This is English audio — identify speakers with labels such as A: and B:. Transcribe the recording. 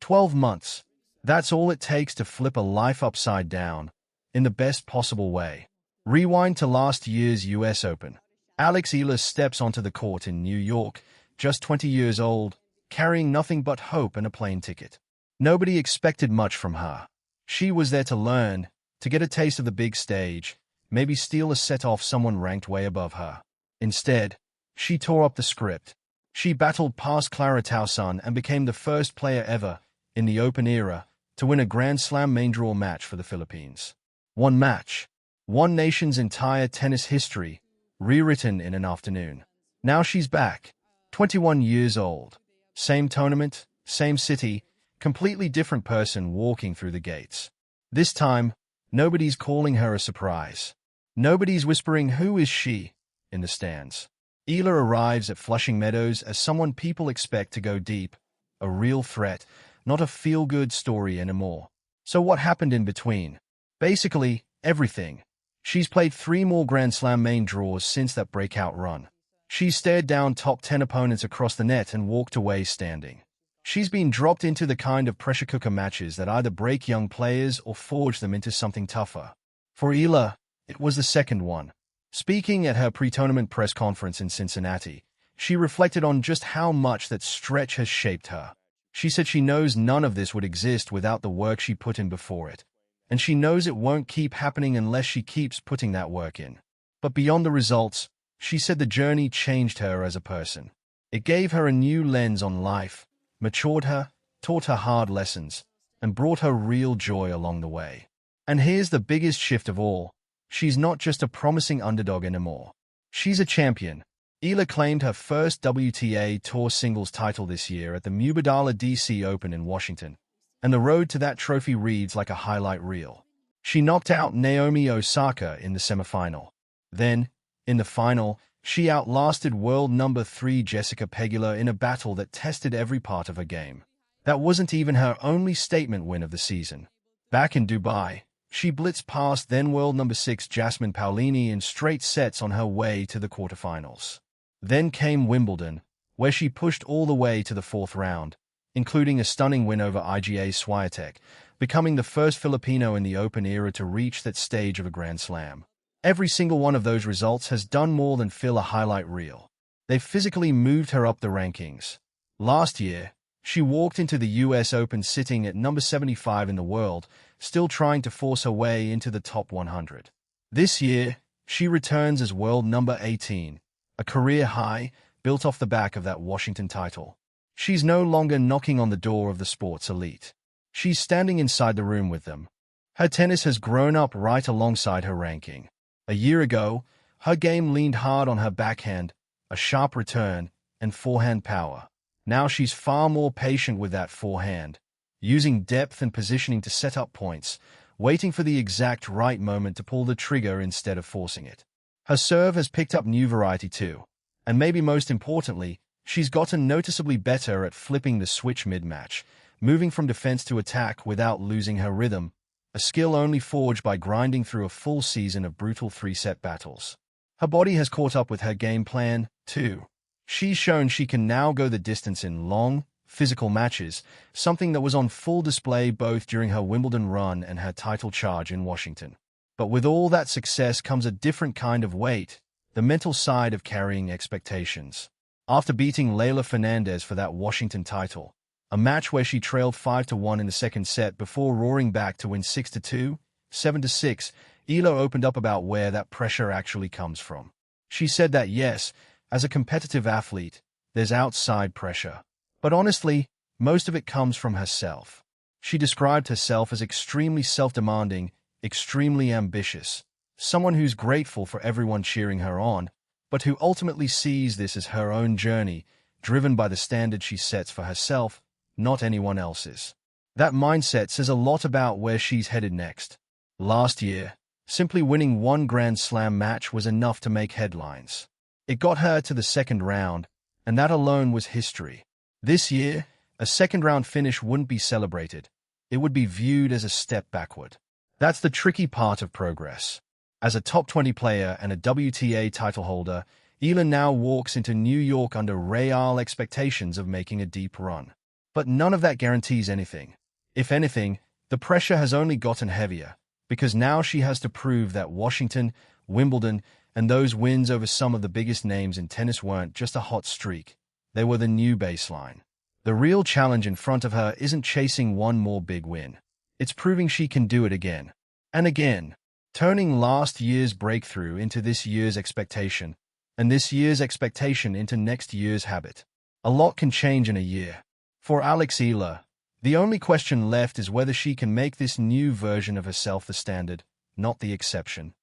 A: 12 months. That's all it takes to flip a life upside down, in the best possible way. Rewind to last year's US Open. Alex Eala steps onto the court in New York, just 20 years old, carrying nothing but hope and a plane ticket. Nobody expected much from her. She was there to learn, to get a taste of the big stage, maybe steal a set off someone ranked way above her. Instead, she tore up the script. She battled past Clara Tauson and became the first player ever, in the Open era, to win a Grand Slam main draw match for the Philippines. One match. One nation's entire tennis history, rewritten in an afternoon. Now she's back, 21 years old. Same tournament, same city, completely different person walking through the gates. This time, nobody's calling her a surprise. Nobody's whispering, "Who is she?" in the stands. Eala arrives at Flushing Meadows as someone people expect to go deep, a real threat, not a feel-good story anymore. So what happened in between? Basically, everything. She's played 3 more Grand Slam main draws since that breakout run. She's stared down top 10 opponents across the net and walked away standing. She's been dropped into the kind of pressure cooker matches that either break young players or forge them into something tougher. For Eala, it was the second one. Speaking at her pre-tournament press conference in Cincinnati, she reflected on just how much that stretch has shaped her. She said she knows none of this would exist without the work she put in before it, and she knows it won't keep happening unless she keeps putting that work in. But beyond the results, she said the journey changed her as a person. It gave her a new lens on life, matured her, taught her hard lessons, and brought her real joy along the way. And here's the biggest shift of all. She's not just a promising underdog anymore. She's a champion. Eala claimed her first WTA Tour singles title this year at the Mubadala DC Open in Washington, and the road to that trophy reads like a highlight reel. She knocked out Naomi Osaka in the semifinal. Then, in the final, she outlasted world number 3 Jessica Pegula in a battle that tested every part of her game. That wasn't even her only statement win of the season. Back in Dubai, she blitzed past then-world number 6 Jasmine Paolini in straight sets on her way to the quarterfinals. Then came Wimbledon, where she pushed all the way to the 4th round, including a stunning win over Iga Swiatek, becoming the first Filipino in the Open era to reach that stage of a Grand Slam. Every single one of those results has done more than fill a highlight reel. They've physically moved her up the rankings. Last year, she walked into the US Open sitting at number 75 in the world, still trying to force her way into the top 100. This year, she returns as world number 18, a career high built off the back of that Washington title. She's no longer knocking on the door of the sports elite. She's standing inside the room with them. Her tennis has grown up right alongside her ranking. A year ago, her game leaned hard on her backhand, a sharp return, and forehand power. Now she's far more patient with that forehand, using depth and positioning to set up points, waiting for the exact right moment to pull the trigger instead of forcing it. Her serve has picked up new variety too, and maybe most importantly, she's gotten noticeably better at flipping the switch mid-match, moving from defense to attack without losing her rhythm, a skill only forged by grinding through a full season of brutal 3-set battles. Her body has caught up with her game plan, too. She's shown she can now go the distance in long, physical matches, something that was on full display both during her Wimbledon run and her title charge in Washington. But with all that success comes a different kind of weight, the mental side of carrying expectations. After beating Leylah Fernandez for that Washington title, a match where she trailed 5-1 in the second set before roaring back to win 6-2, 7-6, Eala opened up about where that pressure actually comes from. She said that yes, as a competitive athlete, there's outside pressure. But honestly, most of it comes from herself. She described herself as extremely self-demanding, extremely ambitious, someone who's grateful for everyone cheering her on, but who ultimately sees this as her own journey, driven by the standard she sets for herself, not anyone else's. That mindset says a lot about where she's headed next. Last year, simply winning one Grand Slam match was enough to make headlines. It got her to the second round, and that alone was history. This year, a second-round finish wouldn't be celebrated. It would be viewed as a step backward. That's the tricky part of progress. As a top 20 player and a WTA title holder, Eala now walks into New York under real expectations of making a deep run. But none of that guarantees anything. If anything, the pressure has only gotten heavier, because now she has to prove that Washington, Wimbledon, and those wins over some of the biggest names in tennis weren't just a hot streak. They were the new baseline. The real challenge in front of her isn't chasing one more big win. It's proving she can do it again and again, turning last year's breakthrough into this year's expectation, and this year's expectation into next year's habit. A lot can change in a year. For Alex Eala, the only question left is whether she can make this new version of herself the standard, not the exception.